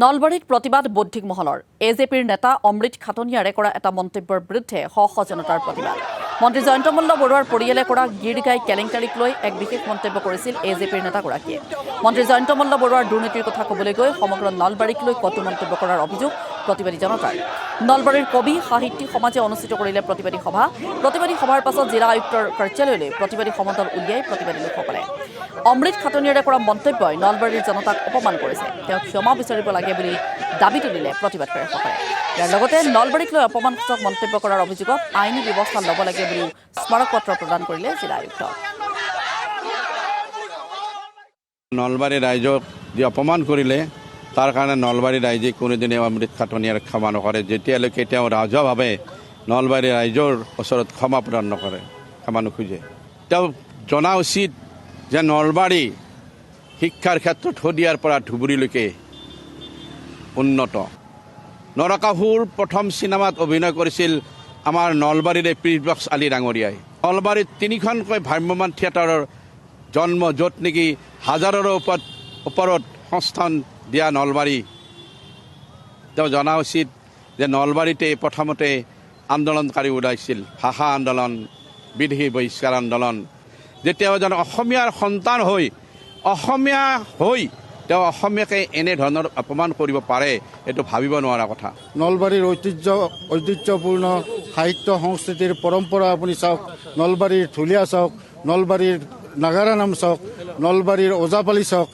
নলবাৰীত প্ৰতিবাদ বৌদ্ধিক মহলৰ এজেপিৰ নেতা অমৃত খাটনিয়াৰে কৰা এটা মন্তব্যৰ বিৰুদ্ধে শ শ জনতাৰ প্ৰতিবাদ। মন্ত্ৰী জয়ন্ত মল্ল বৰুৱাৰ পৰিয়ালে কৰা গীৰগাই কেলেংকাৰীক লৈ এক বিশেষ মন্তব্য কৰিছিল এজেপিৰ নেতাগৰাকীয়ে। মন্ত্ৰী জয়ন্ত মল্ল বৰুৱাৰ দুৰ্নীতিৰ কথা ক'বলৈ গৈ সমগ্ৰ নলবাৰীক লৈ কটু মন্তব্য কৰাৰ অভিযোগ প্ৰতিবাদী জনতাৰ। নলবাৰীৰ কবি সাহিত্যিক সমাজে অনুষ্ঠিত কৰিলে প্ৰতিবাদী সভা। প্ৰতিবাদী সভাৰ পাছত জিলা আয়ুক্তৰ কাৰ্যালয়লৈ প্ৰতিবাদী সমদল উলিয়াই প্ৰতিবাদী লোকসকলে। অমৃত খাটনিয়াৰে কৰা মন্তব্যই নলবাৰীৰ জনতাক অপমান কৰিছে। তেওঁ ক্ষমা বিচাৰিব লাগে বুলি দাবী তুলিলে প্ৰতিবাদকাৰীসকলে। ইয়াৰ লগতে নলবাৰীক লৈ অপমানসূচক মন্তব্য কৰাৰ অভিযোগত আইনী ব্যৱস্থা ল'ব লাগে বুলিও স্মাৰক পত্ৰ প্ৰদান কৰিলে জিলা আয়ুক্ত। নলবাৰী ৰাইজক যি অপমান কৰিলে তাৰ কাৰণে নলবাৰী ৰাইজে কোনোদিনে অমৃত খাটনিয়াৰ ক্ষমা নকৰে। যেতিয়ালৈকে তেওঁ ৰাজহুৱাভাৱে নলবাৰী ৰাইজৰ ওচৰত ক্ষমা প্ৰদান নকৰে, ক্ষমা নোখোজে। তেওঁ জনা উচিত যে নলবাৰী শিক্ষাৰ ক্ষেত্ৰত শদিয়াৰ পৰা ধুবুৰীলৈকে উন্নত। নৰকাসুৰ প্ৰথম চিনেমাত অভিনয় কৰিছিল আমাৰ নলবাৰীৰে প্ৰিয়বক্স আলী ডাঙৰীয়াই। নলবাৰীত 3খনকৈ ভ্ৰাম্যমাণ থিয়েটাৰৰ জন্ম, য'ত নেকি হাজাৰৰ ওপৰত সংস্থান দিয়া নলবাৰী। তেওঁ জনা উচিত যে নলবাৰীতে প্ৰথমতে আন্দোলনকাৰী ওলাইছিল, ভাষা আন্দোলন, বিদেশী বহিষ্কাৰ আন্দোলন। যে তেওঁ এজন অসমীয়াৰ সন্তান হৈ তেওঁ অসমীয়াকে এনেধৰণৰ অপমান কৰিব পাৰে, এইটো ভাবিব নোৱাৰা কথা। নলবাৰীৰ ঐতিহ্যপূৰ্ণ সাহিত্য সংস্কৃতিৰ পৰম্পৰা আপুনি চাওক, নলবাৰীৰ ঢুলীয়া চাওক, নলবাৰীৰ নাগাৰা নাম চাওক, নলবাৰীৰ ওজাপালি চাওক।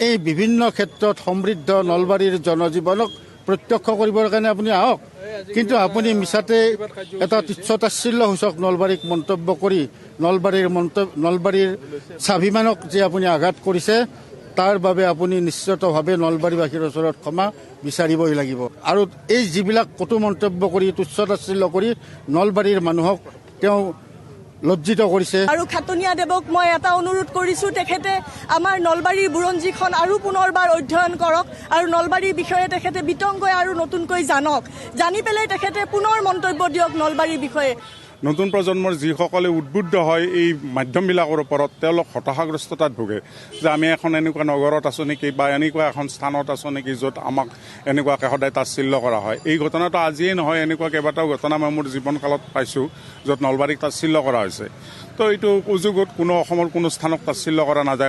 এই বিভিন্ন ক্ষেত্ৰত সমৃদ্ধ নলবাৰীৰ জনজীৱনক প্ৰত্যক্ষ কৰিবৰ কাৰণে আপুনি আহক, কিন্তু আপুনি মিছাতে এটা তুচ্ছ-তাচ্ছিল্যসূচক নলবাৰীক মন্তব্য কৰি নলবাৰীৰ স্বাভিমানক যে আপুনি আঘাত কৰিছে, তাৰ বাবে আপুনি নিশ্চিতভাৱে নলবাৰীবাসীৰ ওচৰত ক্ষমা বিচাৰিবই লাগিব। আৰু এই যিবিলাক কটু মন্তব্য কৰি তুচ্ছ-তাচ্ছিল্য কৰি নলবাৰীৰ মানুহক তেওঁ লজ্জিত কৰিছে। আৰু খাটনিয়া দেৱক মই এটা অনুৰোধ কৰিছোঁ, তেখেতে আমাৰ নলবাৰীৰ বুৰঞ্জীখন আৰু পুনৰবাৰ অধ্যয়ন কৰক আৰু নলবাৰীৰ বিষয়ে তেখেতে বিতংকৈ আৰু নতুনকৈ জানক। জানি পেলাই তেখেতে পুনৰ মন্তব্য দিয়ক নলবাৰীৰ বিষয়ে। নতুন প্ৰজন্মৰ যিসকলে উদ্বুদ্ধ হয় এই মাধ্যমবিলাকৰ ওপৰত, তেওঁলোক হতাশাগ্ৰস্ততাত ভোগে যে আমি এখন এনেকুৱা নগৰত আছোঁ নেকি বা এনেকুৱা এখন স্থানত আছোঁ নেকি য'ত আমাক এনেকুৱাকৈ সদায় তাচ্ছিল্য কৰা হয়। এই ঘটনাটো আজিয়েই নহয়, এনেকুৱা কেইবাটাও ঘটনা মই মোৰ জীৱনকালত পাইছোঁ য'ত নলবাৰীক তাচ্ছিল্য কৰা হৈছে। তো এইটো সুযোগত অসমৰ কোনো স্থানক তাচ্ছিল্য কৰা নাযায়।